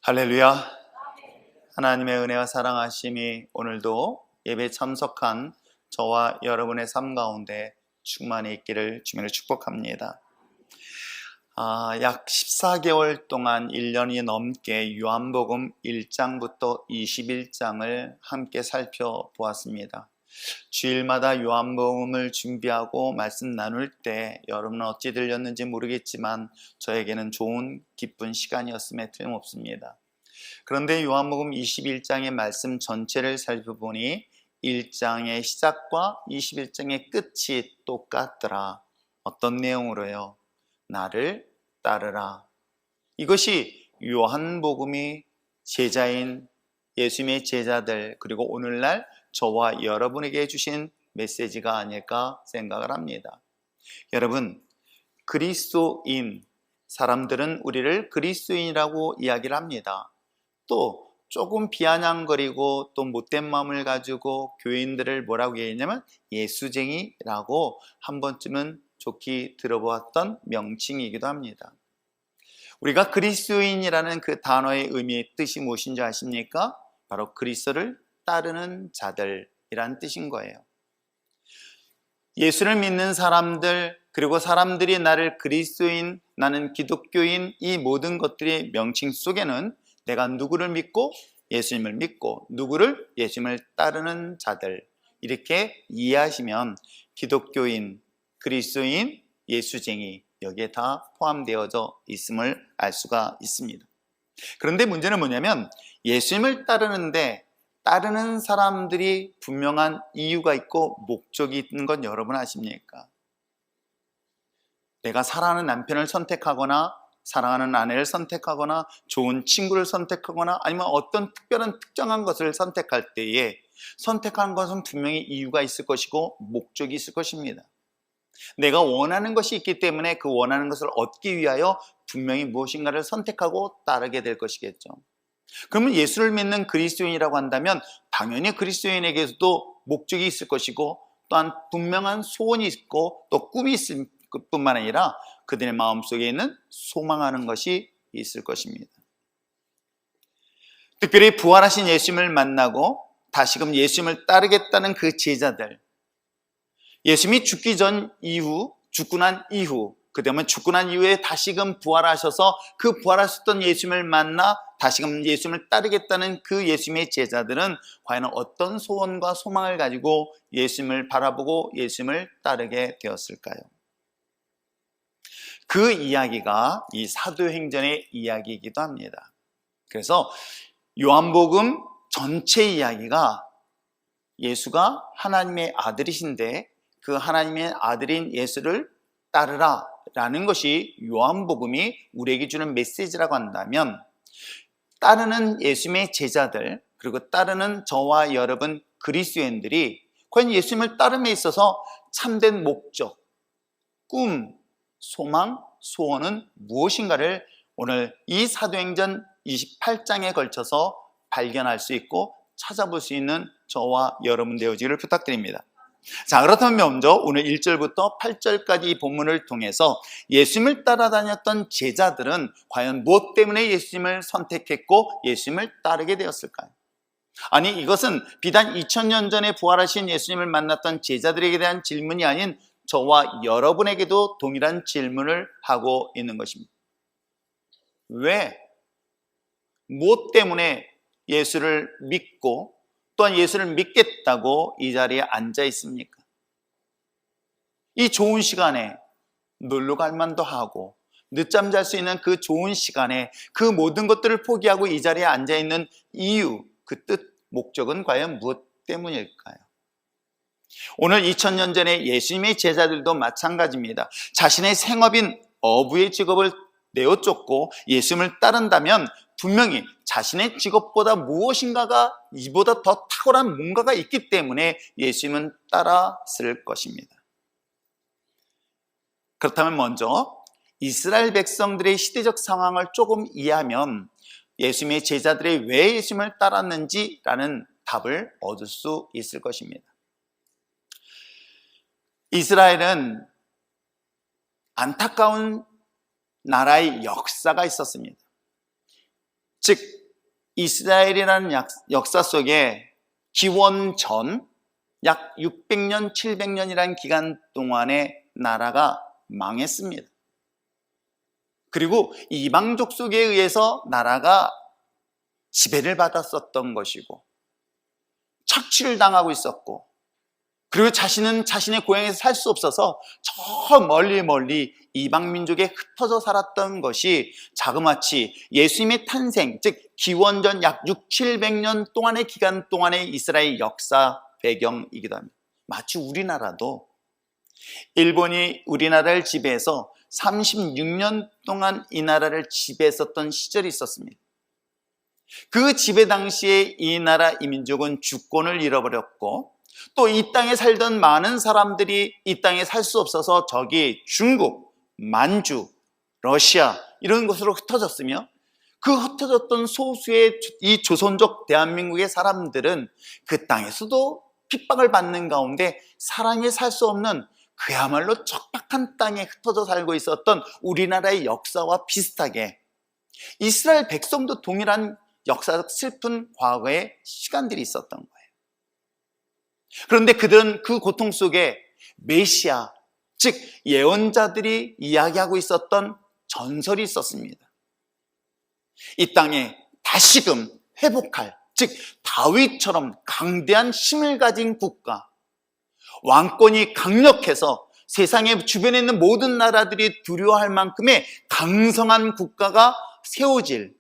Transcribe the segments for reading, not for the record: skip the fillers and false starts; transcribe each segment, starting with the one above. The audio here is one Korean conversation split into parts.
할렐루야. 하나님의 은혜와 사랑하심이 오늘도 예배에 참석한 저와 여러분의 삶 가운데 충만히 있기를 주님으로 축복합니다. 약 14개월 동안 1년이 넘게 요한복음 1장부터 21장을 함께 살펴보았습니다. 주일마다 요한복음을 준비하고 말씀 나눌 때 여러분은 어찌 들렸는지 모르겠지만 저에게는 좋은 기쁜 시간이었음에 틀림없습니다. 그런데 요한복음 21장의 말씀 전체를 살펴보니 1장의 시작과 21장의 끝이 똑같더라. 어떤 내용으로요? 나를 따르라. 이것이 요한복음이 제자인 예수님의 제자들 그리고 오늘날 저와 여러분에게 주신 메시지가 아닐까 생각을 합니다. 여러분, 그리스도인, 사람들은 우리를 그리스도인이라고 이야기를 합니다. 또 조금 비아냥거리고 또 못된 마음을 가지고 교인들을 뭐라고 얘기했냐면 예수쟁이라고 한 번쯤은 좋게 들어보았던 명칭이기도 합니다. 우리가 그리스도인이라는 그 단어의 의미, 뜻이 무엇인지 아십니까? 바로 그리스도를 따르는 자들이란 뜻인 거예요. 예수를 믿는 사람들, 그리고 사람들이 나를 그리스도인, 나는 기독교인, 이 모든 것들의 명칭 속에는 내가 누구를 믿고 예수님을 믿고 누구를 예수님을 따르는 자들, 이렇게 이해하시면 기독교인, 그리스도인, 예수쟁이 여기에 다 포함되어져 있음을 알 수가 있습니다. 그런데 문제는 뭐냐면 예수님을 따르는데 따르는 사람들이 분명한 이유가 있고 목적이 있는 건 여러분 아십니까? 내가 사랑하는 남편을 선택하거나 사랑하는 아내를 선택하거나 좋은 친구를 선택하거나 아니면 어떤 특별한 특정한 것을 선택할 때에 선택하는 것은 분명히 이유가 있을 것이고 목적이 있을 것입니다. 내가 원하는 것이 있기 때문에 그 원하는 것을 얻기 위하여 분명히 무엇인가를 선택하고 따르게 될 것이겠죠. 그러면 예수를 믿는 그리스도인이라고 한다면 당연히 그리스도인에게서도 목적이 있을 것이고 또한 분명한 소원이 있고 또 꿈이 있을 뿐만 아니라 그들의 마음속에 있는 소망하는 것이 있을 것입니다. 특별히 부활하신 예수님을 만나고 다시금 예수님을 따르겠다는 그 제자들, 예수님이 죽기 전 이후, 죽고 난 이후, 그다음에 죽고 난 이후에 다시금 부활하셔서 그 부활하셨던 예수님을 만나 다시금 예수님을 따르겠다는 그 예수님의 제자들은 과연 어떤 소원과 소망을 가지고 예수님을 바라보고 예수님을 따르게 되었을까요? 그 이야기가 이 사도행전의 이야기이기도 합니다. 그래서 요한복음 전체 이야기가 예수가 하나님의 아들이신데 그 하나님의 아들인 예수를 따르라 라는 것이 요한복음이 우리에게 주는 메시지라고 한다면 따르는 예수님의 제자들 그리고 따르는 저와 여러분 그리스도인들이 과연 예수님을 따름에 있어서 참된 목적, 꿈, 소망, 소원은 무엇인가를 오늘 이 사도행전 28장에 걸쳐서 발견할 수 있고 찾아볼 수 있는 저와 여러분 되어지기를 부탁드립니다. 자, 그렇다면 먼저 오늘 1절부터 8절까지 이 본문을 통해서 예수님을 따라다녔던 제자들은 과연 무엇 때문에 예수님을 선택했고 예수님을 따르게 되었을까요? 아니, 이것은 비단 2000년 전에 부활하신 예수님을 만났던 제자들에게 대한 질문이 아닌 저와 여러분에게도 동일한 질문을 하고 있는 것입니다. 왜? 무엇 때문에 예수를 믿고 또한 예수를 믿겠다고 이 자리에 앉아 있습니까? 이 좋은 시간에 놀러 갈 만도 하고 늦잠 잘 수 있는 그 좋은 시간에 그 모든 것들을 포기하고 이 자리에 앉아 있는 이유, 그 뜻, 목적은 과연 무엇 때문일까요? 오늘 2000년 전에 예수님의 제자들도 마찬가지입니다. 자신의 생업인 어부의 직업을 내어쫓고 예수님을 따른다면 분명히 자신의 직업보다 무엇인가가 이보다 더 탁월한 뭔가가 있기 때문에 예수님은 따랐을 것입니다. 그렇다면 먼저 이스라엘 백성들의 시대적 상황을 조금 이해하면 예수님의 제자들이 왜 예수님을 따랐는지라는 답을 얻을 수 있을 것입니다. 이스라엘은 안타까운 나라의 역사가 있었습니다. 즉 이스라엘이라는 역사 속에 기원 전 약 600년, 700년이라는 기간 동안에 나라가 망했습니다. 그리고 이방족 속에 의해서 나라가 지배를 받았었던 것이고 착취를 당하고 있었고, 그리고 자신은 자신의 고향에서 살 수 없어서 저 멀리 이방 민족에 흩어져 살았던 것이 자그마치 예수님의 탄생, 즉 기원전 약 6, 700년 동안의 기간 동안의 이스라엘 역사 배경이기도 합니다. 마치 우리나라도 일본이 우리나라를 지배해서 36년 동안 이 나라를 지배했었던 시절이 있었습니다. 그 지배 당시에 이 나라 이 민족은 주권을 잃어버렸고, 또 이 땅에 살던 많은 사람들이 이 땅에 살 수 없어서 저기 중국, 만주, 러시아 이런 곳으로 흩어졌으며, 그 흩어졌던 소수의 이 조선족 대한민국의 사람들은 그 땅에서도 핍박을 받는 가운데 사람이 살 수 없는 그야말로 척박한 땅에 흩어져 살고 있었던 우리나라의 역사와 비슷하게 이스라엘 백성도 동일한 역사적 슬픈 과거의 시간들이 있었던 거예요. 그런데 그들은 그 고통 속에 메시아, 즉 예언자들이 이야기하고 있었던 전설이 있었습니다. 이 땅에 다시금 회복할, 즉 다윗처럼 강대한 힘을 가진 국가, 왕권이 강력해서 세상의 주변에 있는 모든 나라들이 두려워할 만큼의 강성한 국가가 세워질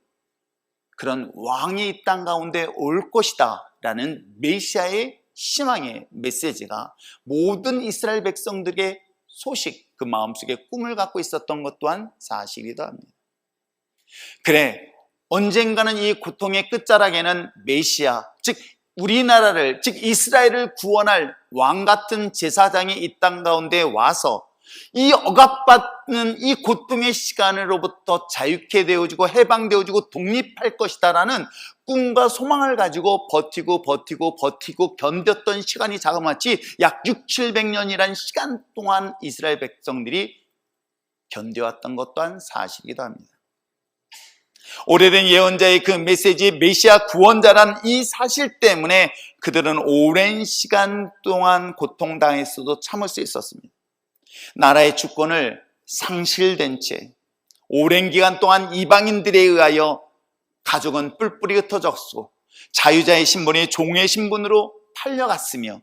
그런 왕이 이 땅 가운데 올 것이다 라는 메시아의 희망의 메시지가 모든 이스라엘 백성들에게 소식, 그 마음속에 꿈을 갖고 있었던 것 또한 사실이기도 합니다. 그래, 언젠가는 이 고통의 끝자락에는 메시아, 즉 우리나라를, 즉 이스라엘을 구원할 왕 같은 제사장이 이 땅 가운데 와서 이 억압받는 이 고통의 시간으로부터 자유케 되어지고 해방되어지고 독립할 것이다라는 꿈과 소망을 가지고 버티고 견뎠던 시간이 자그마치 약 6, 700년이라는 시간 동안 이스라엘 백성들이 견뎌왔던 것 또한 사실이기도 합니다. 오래된 예언자의 그 메시지, 메시아 구원자란 이 사실 때문에 그들은 오랜 시간 동안 고통당했어도 참을 수 있었습니다. 나라의 주권을 상실된 채 오랜 기간 동안 이방인들에 의하여 가족은 뿔뿔이 흩어졌고 자유자의 신분이 종의 신분으로 팔려갔으며,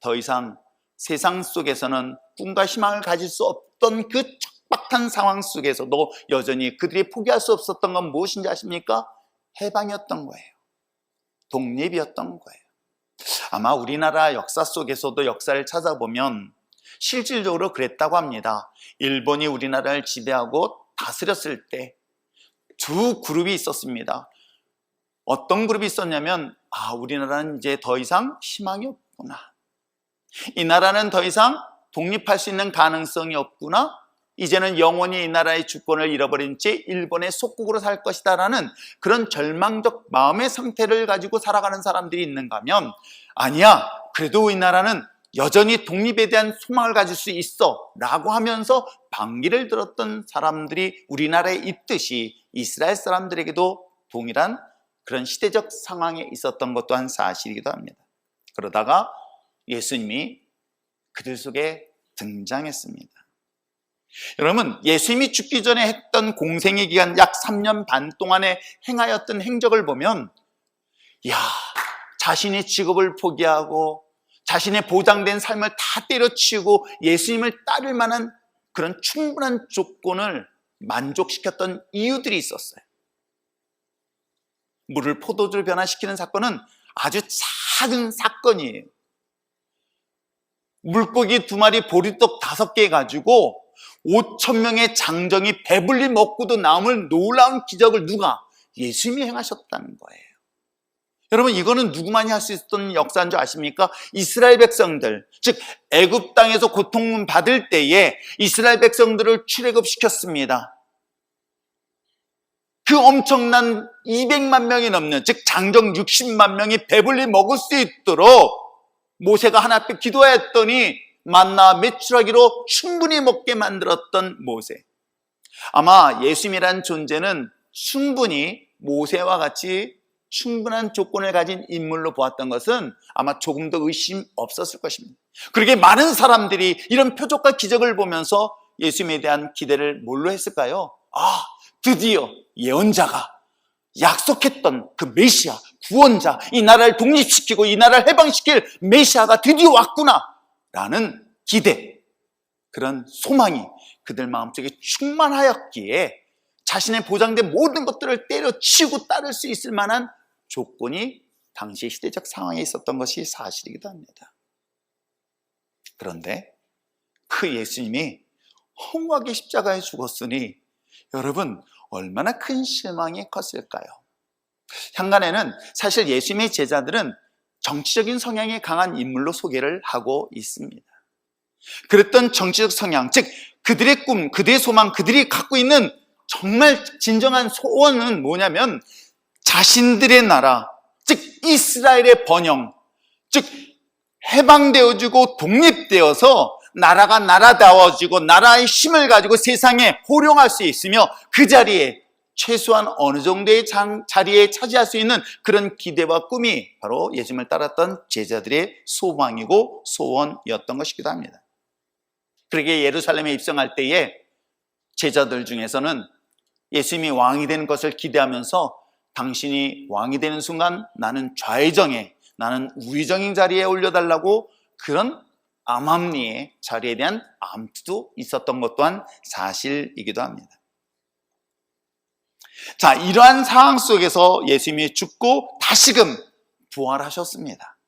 더 이상 세상 속에서는 꿈과 희망을 가질 수 없던 그 척박한 상황 속에서도 여전히 그들이 포기할 수 없었던 건 무엇인지 아십니까? 해방이었던 거예요. 독립이었던 거예요. 아마 우리나라 역사 속에서도 역사를 찾아보면 실질적으로 그랬다고 합니다. 일본이 우리나라를 지배하고 다스렸을 때 두 그룹이 있었습니다. 어떤 그룹이 있었냐면, 우리나라는 이제 더 이상 희망이 없구나, 이 나라는 더 이상 독립할 수 있는 가능성이 없구나, 이제는 영원히 이 나라의 주권을 잃어버린 채 일본의 속국으로 살 것이다 라는 그런 절망적 마음의 상태를 가지고 살아가는 사람들이 있는가 하면, 아니야, 그래도 이 나라는 여전히 독립에 대한 소망을 가질 수 있어 라고 하면서 반기를 들었던 사람들이 우리나라에 있듯이 이스라엘 사람들에게도 동일한 그런 시대적 상황에 있었던 것 또한 사실이기도 합니다. 그러다가 예수님이 그들 속에 등장했습니다. 여러분, 예수님이 죽기 전에 했던 공생의 기간 약 3년 반 동안에 행하였던 행적을 보면, 자신의 직업을 포기하고 자신의 보장된 삶을 다 때려치우고 예수님을 따를 만한 그런 충분한 조건을 만족시켰던 이유들이 있었어요. 물을 포도주로 변화시키는 사건은 아주 작은 사건이에요. 물고기 2마리, 보리떡 5개 가지고 5,000명의 장정이 배불리 먹고도 남을 놀라운 기적을 누가? 예수님이 행하셨다는 거예요. 여러분, 이거는 누구만이 할 수 있었던 역사인 줄 아십니까? 이스라엘 백성들, 즉 애굽 땅에서 고통을 받을 때에 이스라엘 백성들을 출애굽시켰습니다. 그 엄청난 200만 명이 넘는, 즉 장정 60만 명이 배불리 먹을 수 있도록 모세가 하나님 앞에 기도했더니 만나 메추라기로 충분히 먹게 만들었던 모세. 아마 예수님이란 존재는 충분히 모세와 같이 충분한 조건을 가진 인물로 보았던 것은 아마 조금 더 의심 없었을 것입니다. 그렇게 많은 사람들이 이런 표적과 기적을 보면서 예수님에 대한 기대를 뭘로 했을까요? 드디어 예언자가 약속했던 그 메시아, 구원자, 이 나라를 독립시키고 이 나라를 해방시킬 메시아가 드디어 왔구나 라는 기대, 그런 소망이 그들 마음속에 충만하였기에 자신의 보장된 모든 것들을 때려치우고 따를 수 있을 만한 조건이 당시 시대적 상황에 있었던 것이 사실이기도 합니다. 그런데 그 예수님이 허무하게 십자가에 죽었으니 여러분 얼마나 큰 실망이 컸을까요? 향간에는 사실 예수님의 제자들은 정치적인 성향이 강한 인물로 소개를 하고 있습니다. 그랬던 정치적 성향, 즉 그들의 꿈, 그들의 소망, 그들이 갖고 있는 정말 진정한 소원은 뭐냐면 자신들의 나라, 즉 이스라엘의 번영, 즉 해방되어지고 독립되어서 나라가 나라다워지고 나라의 힘을 가지고 세상에 호령할 수 있으며 그 자리에 최소한 어느 정도의 자리에 차지할 수 있는 그런 기대와 꿈이 바로 예수님을 따랐던 제자들의 소망이고 소원이었던 것이기도 합니다. 그러게 예루살렘에 입성할 때에 제자들 중에서는 예수님이 왕이 되는 것을 기대하면서 당신이 왕이 되는 순간 나는 좌의정에, 나는 우의정인 자리에 올려달라고 그런 암암리의 자리에 대한 암투도 있었던 것 또한 사실이기도 합니다. 자, 이러한 상황 속에서 예수님이 죽고 다시금 부활하셨습니다.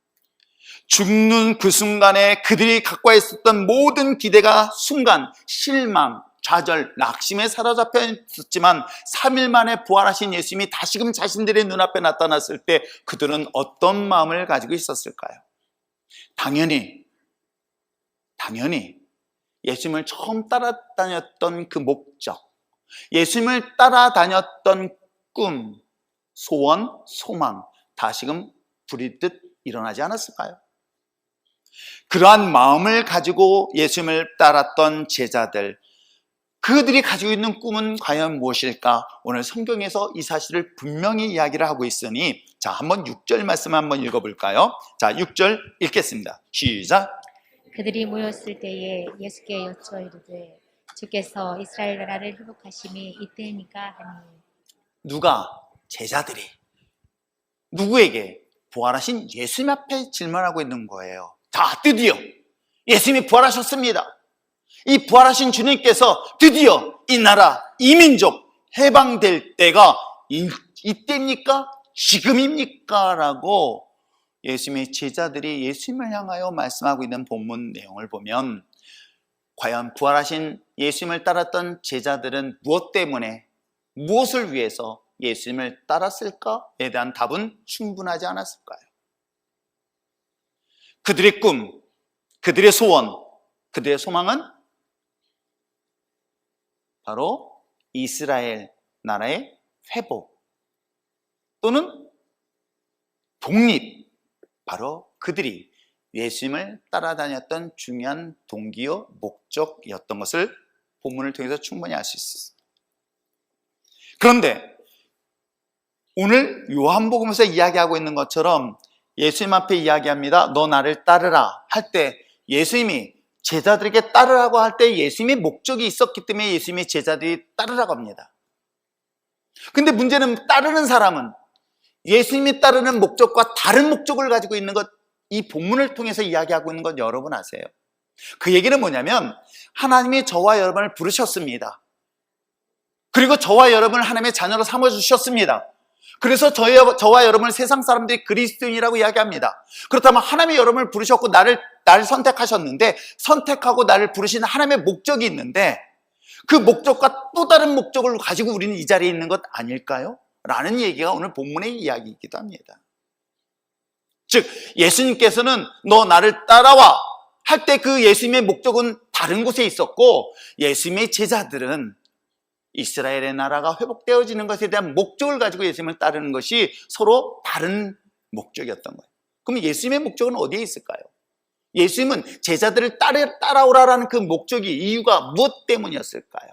죽는 그 순간에 그들이 갖고 있었던 모든 기대가 순간 실망, 좌절, 낙심에 사로잡혀 있었지만 3일 만에 부활하신 예수님이 다시금 자신들의 눈앞에 나타났을 때 그들은 어떤 마음을 가지고 있었을까요? 당연히 예수님을 처음 따라다녔던 그 목적, 예수님을 따라다녔던 꿈, 소원, 소망 다시금 부리듯 일어나지 않았을까요? 그러한 마음을 가지고 예수님을 따랐던 제자들, 그들이 가지고 있는 꿈은 과연 무엇일까? 오늘 성경에서 이 사실을 분명히 이야기를 하고 있으니 자, 한번 6절 말씀 한번 읽어볼까요? 자, 6절 읽겠습니다. 시작. 그들이 모였을 때에 예수께 여쭈어 이르되 주께서 이스라엘 나라를 회복하심이 이때니까 하니. 누가? 제자들이 누구에게? 부활하신 예수님 앞에 질문하고 있는 거예요. 자, 드디어 예수님이 부활하셨습니다. 이 부활하신 주님께서 드디어 이 나라, 이 민족 해방될 때가 이때입니까? 지금입니까? 라고 예수님의 제자들이 예수님을 향하여 말씀하고 있는 본문 내용을 보면 과연 부활하신 예수님을 따랐던 제자들은 무엇 때문에, 무엇을 위해서 예수님을 따랐을까에 대한 답은 충분하지 않았을까요? 그들의 꿈, 그들의 소원, 그들의 소망은 바로 이스라엘 나라의 회복 또는 독립, 바로 그들이 예수님을 따라다녔던 중요한 동기요 목적이었던 것을 본문을 통해서 충분히 알 수 있습니다. 그런데 오늘 요한복음에서 이야기하고 있는 것처럼 예수님 앞에 이야기합니다. 너 나를 따르라 할 때 예수님이 제자들에게 따르라고 할 때 예수님의 목적이 있었기 때문에 예수님의 제자들이 따르라고 합니다. 근데 문제는 따르는 사람은 예수님이 따르는 목적과 다른 목적을 가지고 있는 것, 이 본문을 통해서 이야기하고 있는 것 여러분 아세요? 그 얘기는 뭐냐면 하나님이 저와 여러분을 부르셨습니다. 그리고 저와 여러분을 하나님의 자녀로 삼아주셨습니다. 그래서 저와 여러분을 세상 사람들이 그리스도인이라고 이야기합니다. 그렇다면 하나님이 여러분을 부르셨고 나를 선택하셨는데 선택하고 나를 부르신 하나님의 목적이 있는데 그 목적과 또 다른 목적을 가지고 우리는 이 자리에 있는 것 아닐까요? 라는 얘기가 오늘 본문의 이야기이기도 합니다. 즉 예수님께서는 너 나를 따라와 할 때 그 예수님의 목적은 다른 곳에 있었고 예수님의 제자들은 이스라엘의 나라가 회복되어지는 것에 대한 목적을 가지고 예수님을 따르는 것이 서로 다른 목적이었던 거예요. 그럼 예수님의 목적은 어디에 있을까요? 예수님은 제자들을 따라오라라는 그 목적이, 이유가 무엇 때문이었을까요?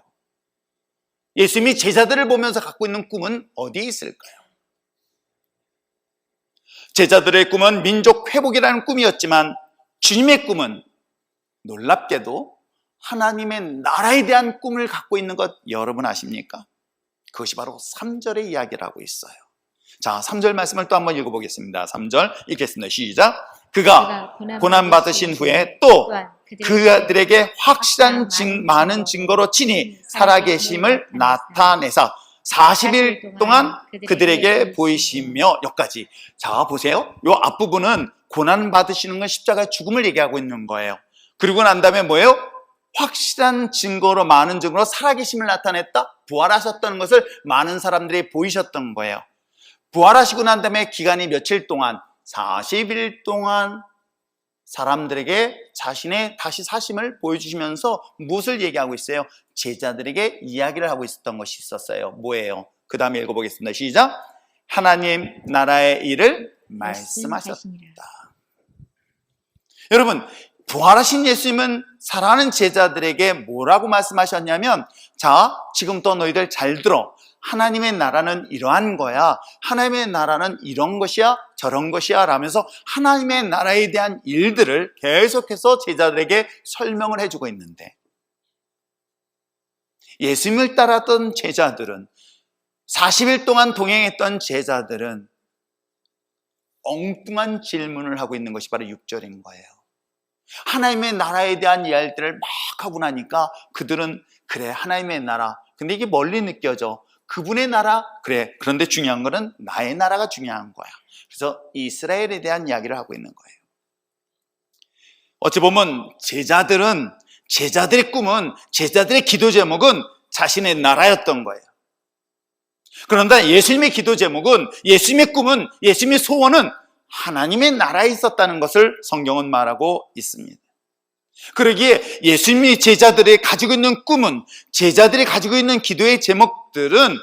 예수님이 제자들을 보면서 갖고 있는 꿈은 어디에 있을까요? 제자들의 꿈은 민족 회복이라는 꿈이었지만 주님의 꿈은 놀랍게도 하나님의 나라에 대한 꿈을 갖고 있는 것 여러분 아십니까? 그것이 바로 3절의 이야기를 하고 있어요. 자, 3절 말씀을 또 한번 읽어보겠습니다. 3절 읽겠습니다. 시작. 그가 고난받으신 후에 또 그들에게 확실한 많은 증거로 친히 살아계심을 나타내사 40일 동안 그들에게 보이시며 여기까지. 자, 보세요. 요 앞부분은 고난받으시는 건 십자가의 죽음을 얘기하고 있는 거예요. 그리고 난 다음에 뭐예요? 확실한 증거로 많은 증거로 살아계심을 나타냈다. 부활하셨다는 것을 많은 사람들이 보이셨던 거예요. 부활하시고 난 다음에 기간이 며칠 동안 40일 동안 사람들에게 자신의 다시 사심을 보여주시면서 무엇을 얘기하고 있어요? 제자들에게 이야기를 하고 있었던 것이 있었어요. 뭐예요? 그 다음에 읽어보겠습니다. 시작. 하나님 나라의 일을 말씀하셨다. 여러분, 부활하신 예수님은 사랑하는 제자들에게 뭐라고 말씀하셨냐면, 자, 지금부터 너희들 잘 들어. 하나님의 나라는 이러한 거야. 하나님의 나라는 이런 것이야, 저런 것이야 라면서 하나님의 나라에 대한 일들을 계속해서 제자들에게 설명을 해주고 있는데, 예수님을 따랐던 제자들은, 40일 동안 동행했던 제자들은 엉뚱한 질문을 하고 있는 것이 바로 6절인 거예요. 하나님의 나라에 대한 이야기들을 막 하고 나니까 그들은 그래, 하나님의 나라. 근데 이게 멀리 느껴져. 그분의 나라? 그래. 그런데 중요한 거는 나의 나라가 중요한 거야. 그래서 이스라엘에 대한 이야기를 하고 있는 거예요. 어찌 보면 제자들의 꿈은, 제자들의 기도 제목은 자신의 나라였던 거예요. 그런데 예수님의 기도 제목은, 예수님의 꿈은, 예수님의 소원은 하나님의 나라에 있었다는 것을 성경은 말하고 있습니다. 그러기에 예수님이 제자들이 가지고 있는 꿈은, 제자들이 가지고 있는 기도의 제목들은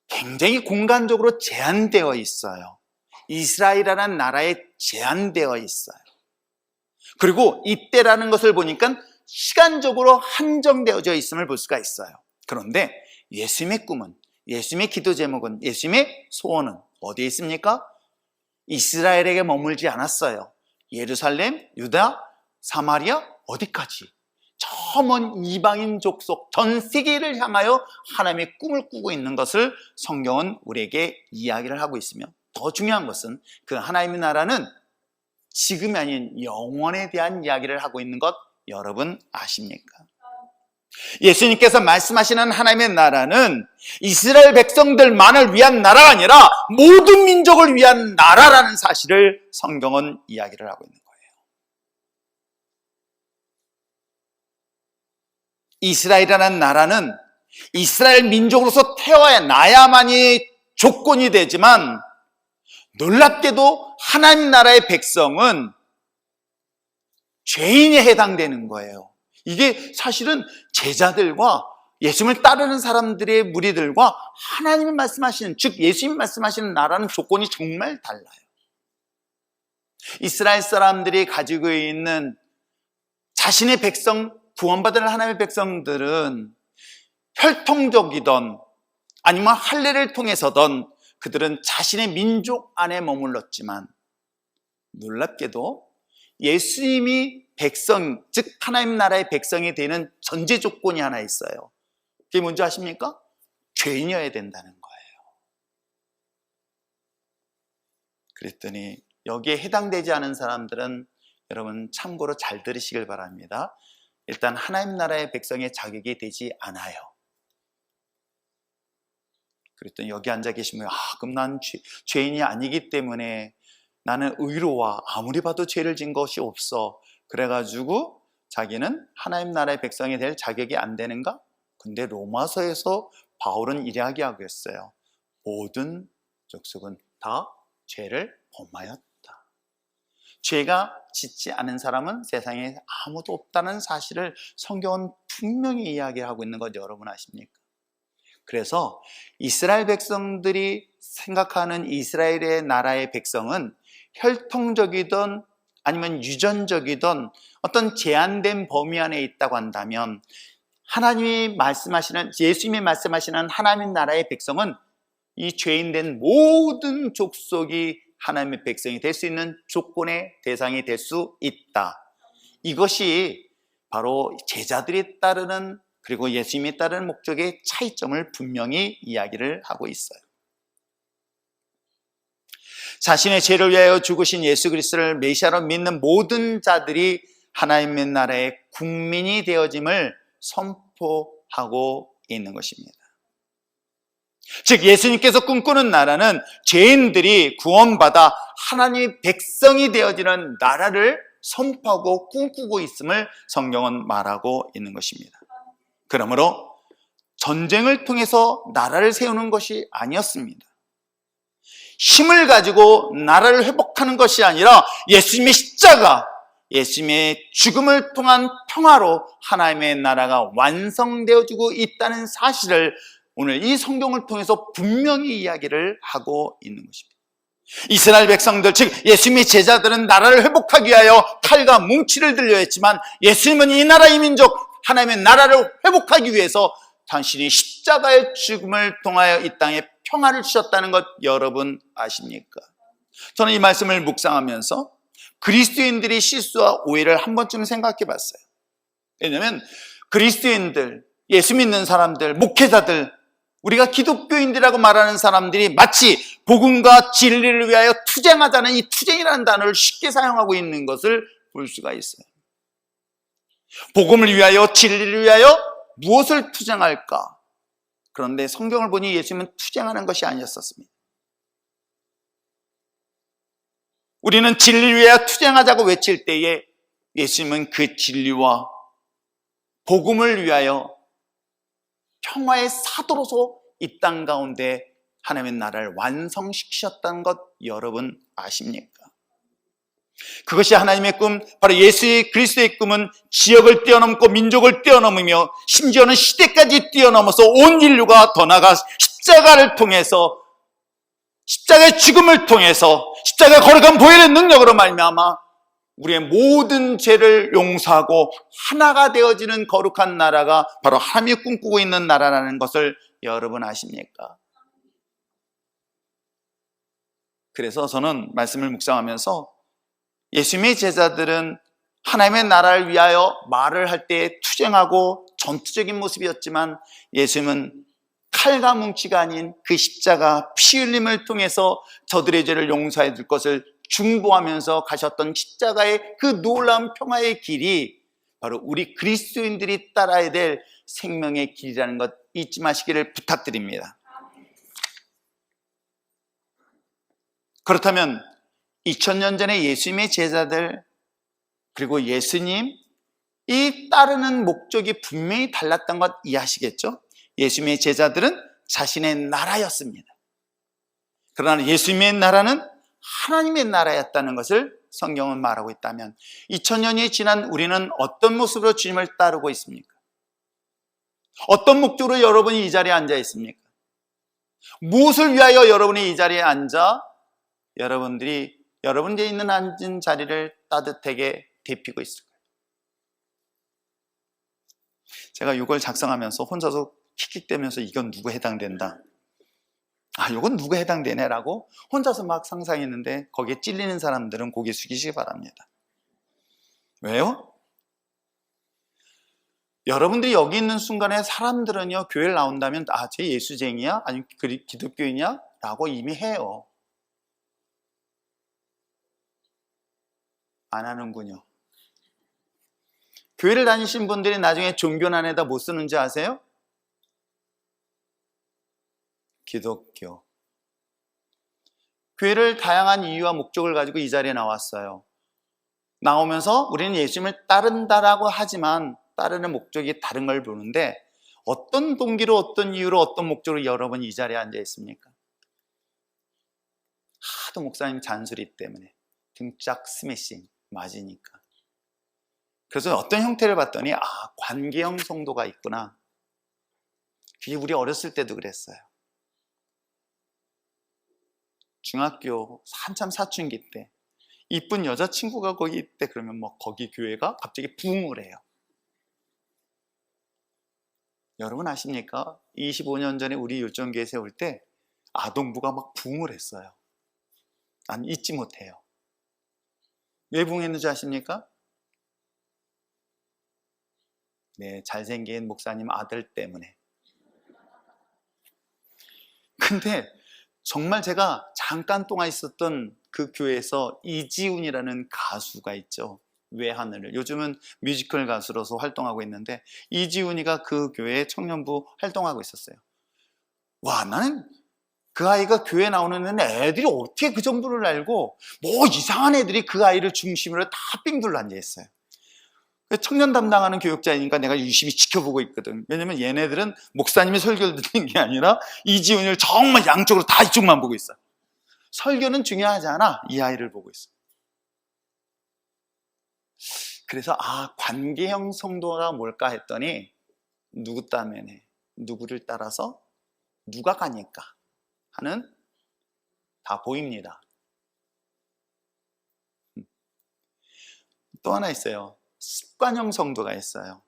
굉장히 공간적으로 제한되어 있어요. 이스라엘이라는 나라에 제한되어 있어요. 그리고 이때라는 것을 보니까 시간적으로 한정되어져 있음을 볼 수가 있어요. 그런데 예수님의 꿈은, 예수님의 기도 제목은, 예수님의 소원은 어디에 있습니까? 이스라엘에게 머물지 않았어요. 예루살렘, 유다, 사마리아, 어디까지? 저 먼 이방인 족속 전 세계를 향하여 하나님의 꿈을 꾸고 있는 것을 성경은 우리에게 이야기를 하고 있으며, 더 중요한 것은 그 하나님의 나라는 지금이 아닌 영원에 대한 이야기를 하고 있는 것 여러분 아십니까? 예수님께서 말씀하시는 하나님의 나라는 이스라엘 백성들만을 위한 나라가 아니라 모든 민족을 위한 나라라는 사실을 성경은 이야기를 하고 있는 거예요. 이스라엘이라는 나라는 이스라엘 민족으로서 태어나야만이 조건이 되지만, 놀랍게도 하나님 나라의 백성은 죄인에 해당되는 거예요. 이게 사실은 제자들과 예수님을 따르는 사람들의 무리들과 하나님이 말씀하시는, 즉 예수님이 말씀하시는 나라는 조건이 정말 달라요. 이스라엘 사람들이 가지고 있는 자신의 백성, 구원받은 하나님의 백성들은 혈통적이던 아니면 할례를 통해서든 그들은 자신의 민족 안에 머물렀지만, 놀랍게도 예수님이 백성, 즉 하나님 나라의 백성이 되는 전제 조건이 하나 있어요. 그게 뭔지 아십니까? 죄인이어야 된다는 거예요. 그랬더니 여기에 해당되지 않은 사람들은 여러분 참고로 잘 들으시길 바랍니다. 일단 하나님 나라의 백성의 자격이 되지 않아요. 그랬더니 여기 앉아 계시면, 그럼 난 죄인이 아니기 때문에 나는 의로와 아무리 봐도 죄를 진 것이 없어. 그래가지고 자기는 하나님 나라의 백성이 될 자격이 안 되는가? 근데 로마서에서 바울은 이야기하고 있어요. 모든 족속은 다 죄를 범하였다. 죄가 짓지 않은 사람은 세상에 아무도 없다는 사실을 성경은 분명히 이야기하고 있는 것 여러분 아십니까? 그래서 이스라엘 백성들이 생각하는 이스라엘의 나라의 백성은 혈통적이든 아니면 유전적이든 어떤 제한된 범위 안에 있다고 한다면, 하나님이 말씀하시는, 예수님이 말씀하시는 하나님 나라의 백성은 이 죄인된 모든 족속이 하나님의 백성이 될 수 있는 조건의 대상이 될 수 있다. 이것이 바로 제자들이 따르는, 그리고 예수님이 따르는 목적의 차이점을 분명히 이야기를 하고 있어요. 자신의 죄를 위하여 죽으신 예수 그리스도를 메시아로 믿는 모든 자들이 하나님의 나라의 국민이 되어짐을 선포하고 있는 것입니다. 즉 예수님께서 꿈꾸는 나라는 죄인들이 구원받아 하나님의 백성이 되어지는 나라를 선포하고 꿈꾸고 있음을 성경은 말하고 있는 것입니다. 그러므로 전쟁을 통해서 나라를 세우는 것이 아니었습니다. 힘을 가지고 나라를 회복하는 것이 아니라 예수님의 십자가, 예수님의 죽음을 통한 평화로 하나님의 나라가 완성되어지고 있다는 사실을 오늘 이 성경을 통해서 분명히 이야기를 하고 있는 것입니다. 이스라엘 백성들, 즉 예수님의 제자들은 나라를 회복하기 위하여 칼과 뭉치를 들려 했지만 예수님은 이 나라 이 민족 하나님의 나라를 회복하기 위해서 당신이 십자가의 죽음을 통하여 이 땅에 평화를 주셨다는 것 여러분 아십니까? 저는 이 말씀을 묵상하면서 그리스도인들이 실수와 오해를 한 번쯤 생각해 봤어요. 왜냐하면 그리스도인들, 예수 믿는 사람들, 목회자들, 우리가 기독교인들이라고 말하는 사람들이 마치 복음과 진리를 위하여 투쟁하자는 이 투쟁이라는 단어를 쉽게 사용하고 있는 것을 볼 수가 있어요. 복음을 위하여, 진리를 위하여 무엇을 투쟁할까? 그런데 성경을 보니 예수님은 투쟁하는 것이 아니었습니다. 우리는 진리를 위하여 투쟁하자고 외칠 때에 예수님은 그 진리와 복음을 위하여 평화의 사도로서 이 땅 가운데 하나님의 나라를 완성시키셨다는 것 여러분 아십니까? 그것이 하나님의 꿈, 바로 예수 그리스도의 꿈은 지역을 뛰어넘고 민족을 뛰어넘으며 심지어는 시대까지 뛰어넘어서 온 인류가 더 나아가 십자가를 통해서, 십자가의 죽음을 통해서, 십자가의 거룩한 보혈의 능력으로 말미암아 우리의 모든 죄를 용서하고 하나가 되어지는 거룩한 나라가 바로 하나님이 꿈꾸고 있는 나라라는 것을 여러분 아십니까? 그래서 저는 말씀을 묵상하면서 예수님의 제자들은 하나님의 나라를 위하여 말을 할 때 투쟁하고 전투적인 모습이었지만 예수님은 칼과 뭉치가 아닌 그 십자가 피 흘림을 통해서 저들의 죄를 용서해 줄 것을 중보하면서 가셨던 십자가의 그 놀라운 평화의 길이 바로 우리 그리스도인들이 따라야 될 생명의 길이라는 것 잊지 마시기를 부탁드립니다. 그렇다면 2000년 전에 예수님의 제자들 그리고 예수님 이 따르는 목적이 분명히 달랐던 것 이해하시겠죠? 예수님의 제자들은 자신의 나라였습니다. 그러나 예수님의 나라는 하나님의 나라였다는 것을 성경은 말하고 있다면 2000년이 지난 우리는 어떤 모습으로 주님을 따르고 있습니까? 어떤 목적으로 여러분이 이 자리에 앉아 있습니까? 무엇을 위하여 여러분이 이 자리에 앉아 여러분들이 여러분들이 있는 앉은 자리를 따뜻하게 데피고 있을까요? 제가 이걸 작성하면서 혼자서 킥킥대면서 이건 누구 해당된다, 이건 누구 해당되네 라고 혼자서 막 상상했는데 거기에 찔리는 사람들은 고개 숙이시기 바랍니다. 왜요? 여러분들이 여기 있는 순간에 사람들은요, 교회를 나온다면 쟤 예수쟁이야? 아니면 기독교인이야? 라고 이미 해요. 안 하는군요. 교회를 다니신 분들이 나중에 종교난에다 못 쓰는지 아세요? 기독교. 교회를 다양한 이유와 목적을 가지고 이 자리에 나왔어요. 나오면서 우리는 예수님을 따른다라고 하지만 따르는 목적이 다른 걸 보는데 어떤 동기로, 어떤 이유로, 어떤 목적으로 여러분이 이 자리에 앉아 있습니까? 하도 목사님 잔소리 때문에 등짝 스매싱 맞으니까. 그래서 어떤 형태를 봤더니 관계형 성도가 있구나. 그게 우리 어렸을 때도 그랬어요. 중학교 한참 사춘기 때 이쁜 여자친구가 거기 있대. 그러면 거기 교회가 갑자기 부흥을 해요. 여러분 아십니까? 25년 전에 우리 율정교회 세울 때 아동부가 막 부흥을 했어요. 난 잊지 못해요. 왜 부흥했는지 아십니까? 네, 잘생긴 목사님 아들 때문에. 근데 정말 제가 잠깐 동안 있었던 그 교회에서 이지훈이라는 가수가 있죠. 외하늘을. 요즘은 뮤지컬 가수로서 활동하고 있는데 이지훈이가 그 교회에 청년부 활동하고 있었어요. 와, 나는 그 아이가 교회 나오는 애들이 어떻게 그 정도를 알고 뭐 이상한 애들이 그 아이를 중심으로 다 빙둘러 앉아있어요. 청년 담당하는 교육자이니까 내가 유심히 지켜보고 있거든. 왜냐면 얘네들은 목사님이 설교를 듣는 게 아니라 이지훈이를 정말 양쪽으로 다 이쪽만 보고 있어. 설교는 중요하지 않아. 이 아이를 보고 있어. 그래서 관계형 성도가 뭘까 했더니 누구 때문에 누구를 따라서 누가 가니까 하는 다 보입니다. 또 하나 있어요. 습관형 성도가 있어요.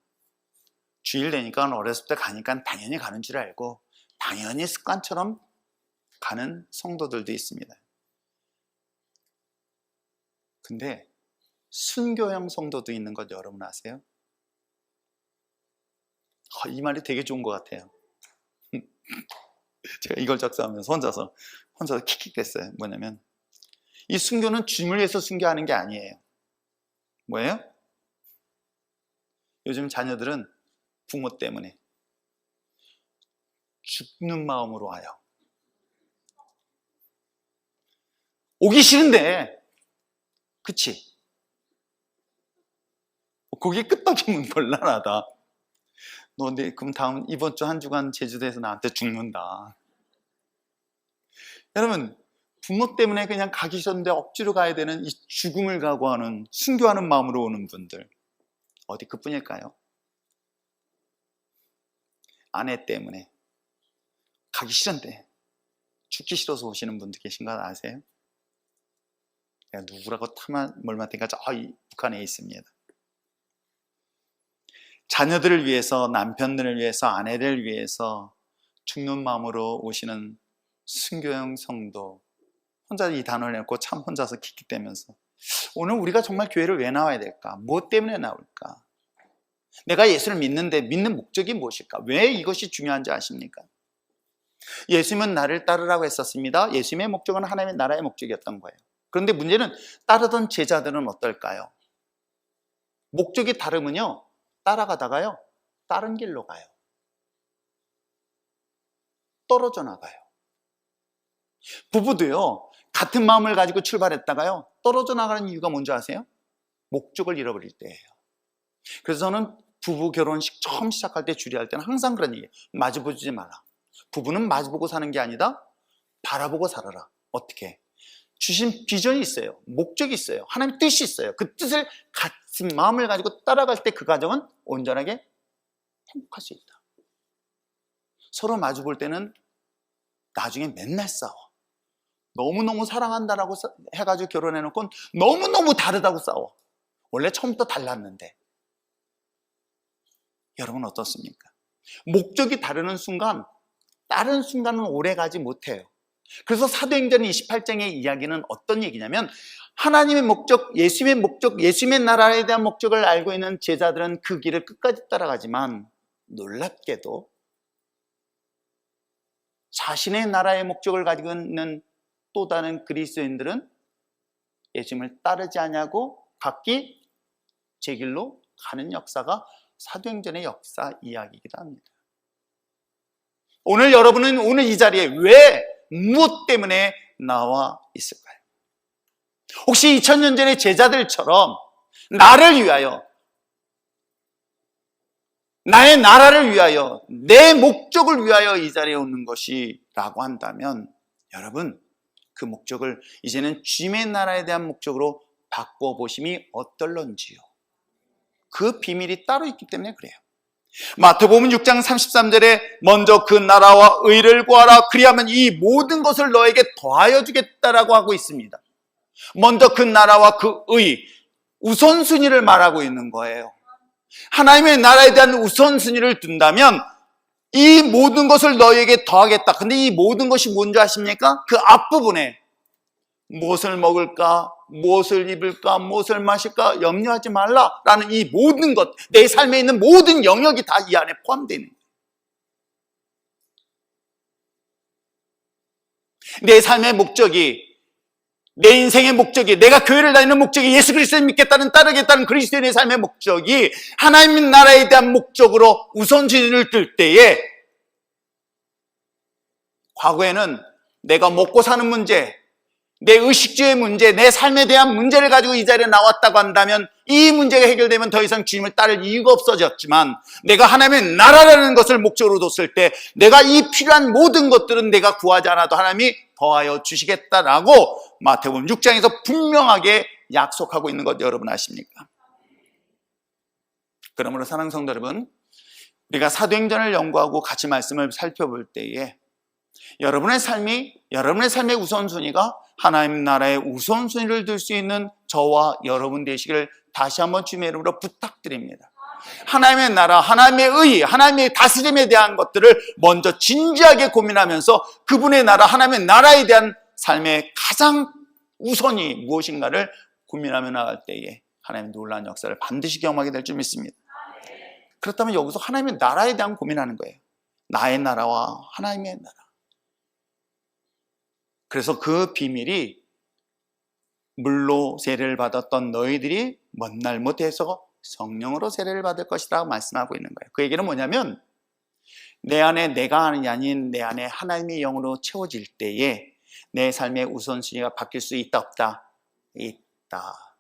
주일 되니까 어렸을 때 가니까 당연히 가는 줄 알고 당연히 습관처럼 가는 성도들도 있습니다. 근데 순교형 성도도 있는 것 여러분 아세요? 이 말이 되게 좋은 것 같아요. 제가 이걸 작성하면서 혼자서 킥킥댔어요. 뭐냐면 이 순교는 주님을 위해서 순교하는 게 아니에요. 뭐예요? 요즘 자녀들은 부모 때문에 죽는 마음으로 와요. 오기 싫은데, 그치? 거기에 끄떡이면 곤란하다. 너 그럼 이번 주 한 주간 제주도에서 나한테 죽는다. 여러분, 부모 때문에 그냥 가기 싫은데 억지로 가야 되는 이 죽음을 각오하는, 순교하는 마음으로 오는 분들, 어디 그뿐일까요? 아내 때문에 가기 싫은데 죽기 싫어서 오시는 분들 계신 거 아세요? 내가 누구라고 뭘만 테니까 저기 북한에 있습니다. 자녀들을 위해서, 남편들을 위해서, 아내를 위해서 죽는 마음으로 오시는 순교형 성도, 혼자 이 단어를 내고 참 혼자서 킥킥대면서 오늘 우리가 정말 교회를 왜 나와야 될까? 무엇 때문에 나올까? 내가 예수를 믿는데 믿는 목적이 무엇일까? 왜 이것이 중요한지 아십니까? 예수님은 나를 따르라고 했었습니다. 예수님의 목적은 하나님의 나라의 목적이었던 거예요. 그런데 문제는 따르던 제자들은 어떨까요? 목적이 다르면요, 따라가다가요, 다른 길로 가요. 떨어져 나가요. 부부도요, 같은 마음을 가지고 출발했다가요, 떨어져 나가는 이유가 뭔지 아세요? 목적을 잃어버릴 때예요. 그래서 저는 부부 결혼식 처음 시작할 때 주례할 때는 항상 그런 얘기예요. 마주보지 마라. 부부는 마주보고 사는 게 아니다, 바라보고 살아라. 어떻게? 주신 비전이 있어요. 목적이 있어요. 하나님 뜻이 있어요. 그 뜻을 같은 마음을 가지고 따라갈 때 그 가정은 온전하게 행복할 수 있다. 서로 마주볼 때는 나중에 맨날 싸워. 너무너무 사랑한다라고 해가지고 결혼해놓고 너무너무 다르다고 싸워. 원래 처음부터 달랐는데. 여러분 어떻습니까? 목적이 다르는 순간 다른 순간은 오래가지 못해요. 그래서 사도행전 28장의 이야기는 어떤 얘기냐면 하나님의 목적, 예수님의 목적, 예수님의 나라에 대한 목적을 알고 있는 제자들은 그 길을 끝까지 따라가지만 놀랍게도 자신의 나라의 목적을 가지고 있는 또 다른 그리스도인들은 예수님을 따르지 않냐고 각기 제 길로 가는 역사가 사도행전의 역사 이야기이기도 합니다. 오늘 여러분은 오늘 이 자리에 왜, 무엇 때문에 나와 있을까요? 혹시 2000년 전의 제자들처럼 나를 위하여, 나의 나라를 위하여, 내 목적을 위하여 이 자리에 오는 것이라고 한다면 여러분, 그 목적을 이제는 주님의 나라에 대한 목적으로 바꿔보심이 어떨런지요. 그 비밀이 따로 있기 때문에 그래요. 마태복음 6장 33절에 먼저 그 나라와 의를 구하라, 그리하면 이 모든 것을 너에게 더하여 주겠다라고 하고 있습니다. 먼저 그 나라와 그 의, 우선순위를 말하고 있는 거예요. 하나님의 나라에 대한 우선순위를 둔다면 이 모든 것을 너희에게 더하겠다. 근데 이 모든 것이 뭔지 아십니까? 그 앞부분에 무엇을 먹을까, 무엇을 입을까, 무엇을 마실까 염려하지 말라라는 이 모든 것, 내 삶에 있는 모든 영역이 다 이 안에 포함되어 있는 거예요. 내 삶의 목적이, 내 인생의 목적이, 내가 교회를 다니는 목적이 예수 그리스도를 믿겠다는, 따르겠다는 그리스도인의 삶의 목적이 하나님 나라에 대한 목적으로 우선순위를 둘 때에, 과거에는 내가 먹고 사는 문제, 내 의식주의 문제, 내 삶에 대한 문제를 가지고 이 자리에 나왔다고 한다면 이 문제가 해결되면 더 이상 주님을 따를 이유가 없어졌지만, 내가 하나님의 나라라는 것을 목적으로 뒀을 때 내가 이 필요한 모든 것들은 내가 구하지 않아도 하나님이 더하여 주시겠다라고 마태복음 6장에서 분명하게 약속하고 있는 것 여러분 아십니까? 그러므로 사랑하는 성도 여러분, 우리가 사도행전을 연구하고 같이 말씀을 살펴볼 때에 여러분의 삶의 우선순위가 하나님 나라의 우선순위를 둘 수 있는 저와 여러분 되시기를 다시 한번 주님의 이름으로 부탁드립니다. 하나님의 나라, 하나님의 의, 하나님의 다스림에 대한 것들을 먼저 진지하게 고민하면서 그분의 나라, 하나님의 나라에 대한 삶의 가장 우선이 무엇인가를 고민하며 나갈 때에 하나님의 놀라운 역사를 반드시 경험하게 될 줄 믿습니다. 그렇다면 여기서 하나님의 나라에 대한 고민하는 거예요. 나의 나라와 하나님의 나라. 그래서 그 비밀이 물로 세례를 받았던 너희들이 먼 날 못해서 성령으로 세례를 받을 것이라고 말씀하고 있는 거예요. 그 얘기는 뭐냐면 내 안에 내가 아닌 내 안에 하나님의 영으로 채워질 때에 내 삶의 우선순위가 바뀔 수 있다 없다? 있다.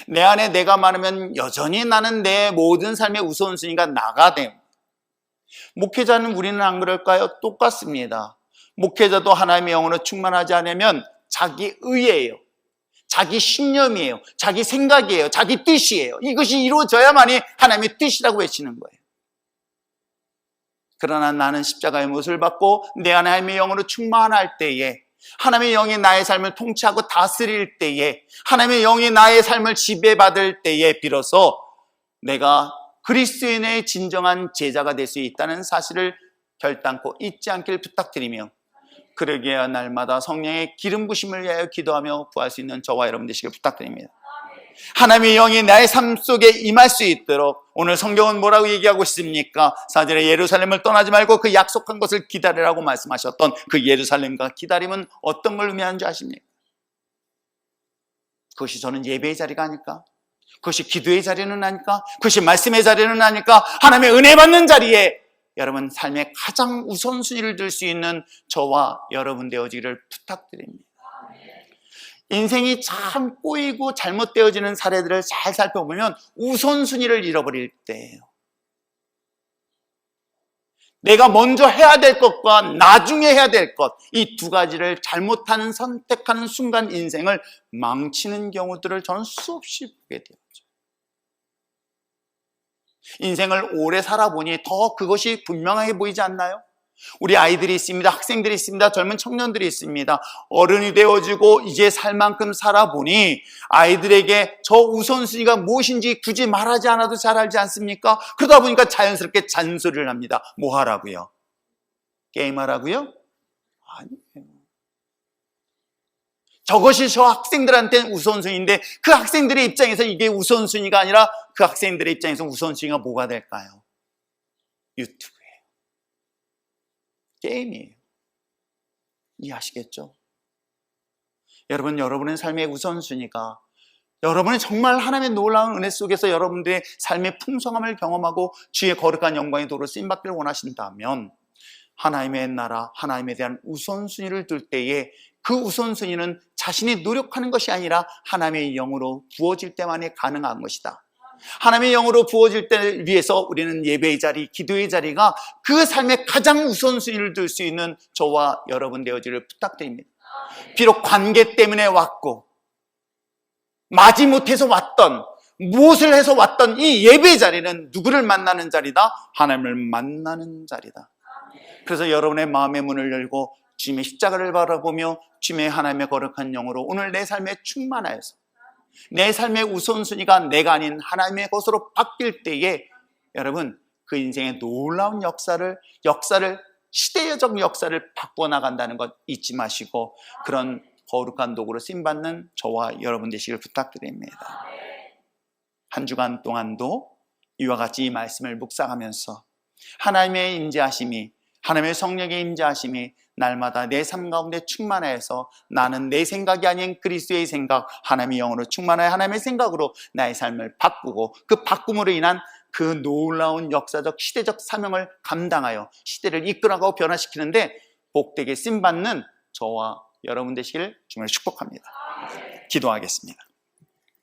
내 안에 내가 많으면 여전히 나는 내 모든 삶의 우선순위가 나가 됨. 목회자는 우리는 안 그럴까요? 똑같습니다. 목회자도 하나님의 영으로 충만하지 않으면 자기 의예요, 자기 신념이에요, 자기 생각이에요, 자기 뜻이에요. 이것이 이루어져야만이 하나님의 뜻이라고 외치는 거예요. 그러나 나는 십자가의 못을 받고 내 안에 하나님의 영으로 충만할 때에, 하나님의 영이 나의 삶을 통치하고 다스릴 때에, 하나님의 영이 나의 삶을 지배받을 때에 비로소 내가 그리스도인의 진정한 제자가 될 수 있다는 사실을 결단코 잊지 않길 부탁드리며, 그러기에 날마다 성령의 기름 부심을 위하여 기도하며 구할 수 있는 저와 여러분 되시길 부탁드립니다. 하나님의 영이 나의 삶 속에 임할 수 있도록 오늘 성경은 뭐라고 얘기하고 있습니까? 4절에 예루살렘을 떠나지 말고 그 약속한 것을 기다리라고 말씀하셨던 그 예루살렘과 기다림은 어떤 걸 의미하는 줄 아십니까? 그것이 저는 예배의 자리가 아닐까? 그것이 기도의 자리는 아닐까? 그것이 말씀의 자리는 아닐까? 하나님의 은혜 받는 자리에 여러분 삶의 가장 우선순위를 둘 수 있는 저와 여러분 되어지기를 부탁드립니다. 인생이 참 꼬이고 잘못되어지는 사례들을 잘 살펴보면 우선순위를 잃어버릴 때예요. 내가 먼저 해야 될 것과 나중에 해야 될 것, 이 두 가지를 잘못하는 선택하는 순간 인생을 망치는 경우들을 저는 수없이 보게 되었죠. 인생을 오래 살아보니 더 그것이 분명하게 보이지 않나요? 우리 아이들이 있습니다. 학생들이 있습니다. 젊은 청년들이 있습니다. 어른이 되어지고 이제 살 만큼 살아보니 아이들에게 저 우선순위가 무엇인지 굳이 말하지 않아도 잘 알지 않습니까? 그러다 보니까 자연스럽게 잔소리를 합니다. 뭐 하라고요? 게임하라고요? 아니에요. 저것이 저 학생들한테는 우선순위인데 그 학생들의 입장에서 이게 우선순위가 아니라 그 학생들의 입장에서 우선순위가 뭐가 될까요? 유튜브예요. 게임이에요. 이해하시겠죠? 여러분, 여러분의 삶의 우선순위가 여러분이 정말 하나님의 놀라운 은혜 속에서 여러분들의 삶의 풍성함을 경험하고 주의 거룩한 영광의 도로 쓰임받기를 원하신다면 하나님의 나라, 하나님에 대한 우선순위를 둘 때에 그 우선순위는 자신이 노력하는 것이 아니라 하나님의 영으로 부어질 때만이 가능한 것이다. 하나님의 영으로 부어질 때 위해서 우리는 예배의 자리, 기도의 자리가 그 삶의 가장 우선순위를 둘 수 있는 저와 여러분 되어지기를 부탁드립니다. 비록 관계 때문에 왔고 마지못해서 왔던, 무엇을 해서 왔던 이 예배의 자리는 누구를 만나는 자리다? 하나님을 만나는 자리다. 그래서 여러분의 마음의 문을 열고 주님의 십자가를 바라보며 주님의 하나님의 거룩한 영으로 오늘 내 삶에 충만하여서 내 삶의 우선순위가 내가 아닌 하나님의 것으로 바뀔 때에 여러분 그 인생의 놀라운 역사를 시대적 역사를 바꿔 나간다는 것 잊지 마시고 그런 거룩한 도구로 쓰임받는 저와 여러분 되시길 부탁드립니다. 한 주간 동안도 이와 같이 이 말씀을 묵상하면서 하나님의 임재하심이, 하나님의 성령의 임재하심이 날마다 내 삶 가운데 충만하여서 나는 내 생각이 아닌 그리스도의 생각, 하나님의 영으로 충만하여 하나님의 생각으로 나의 삶을 바꾸고 그 바꿈으로 인한 그 놀라운 역사적 시대적 사명을 감당하여 시대를 이끌어가고 변화시키는데 복되게 쓰임받는 저와 여러분 되시길 주님을 축복합니다. 기도하겠습니다.